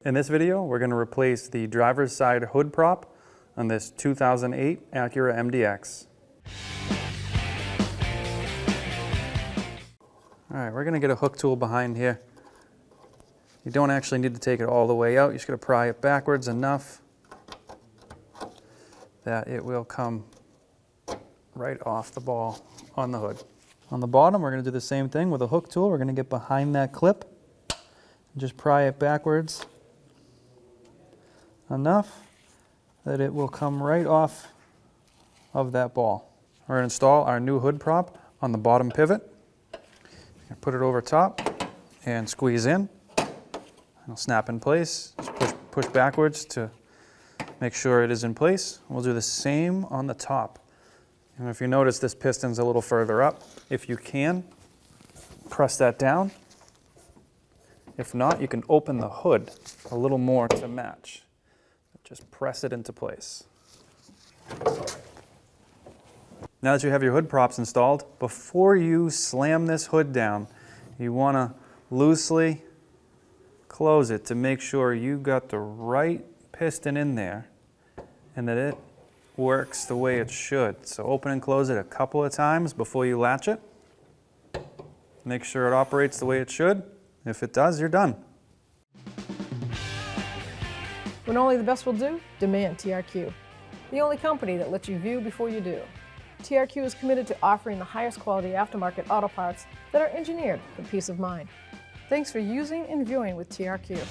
In this video, we're going to replace the driver's side hood prop on this 2008 Acura MDX. Alright, we're going to get a hook tool behind here. You don't actually need to take it all the way out, you're just going to pry it backwards enough that it will come right off the ball on the hood. On the bottom, we're going to do the same thing with a hook tool. We're going to get behind that clip and just pry it backwards enough that it will come right off of that ball. We're going to install our new hood prop on the bottom pivot. Put it over top and squeeze in. It'll snap in place. Just push backwards to make sure it is in place. We'll do the same on the top. And if you notice, this piston's a little further up. If you can, press that down. If not, you can open the hood a little more to match. Just press it into place. Now that you have your hood props installed, before you slam this hood down, you want to loosely close it to make sure you got the right piston in there and that it works the way it should. So open and close it a couple of times before you latch it. Make sure it operates the way it should. If it does, you're done. When only the best will do, demand TRQ. The only company that lets you view before you do. TRQ is committed to offering the highest quality aftermarket auto parts that are engineered for peace of mind. Thanks for using and viewing with TRQ.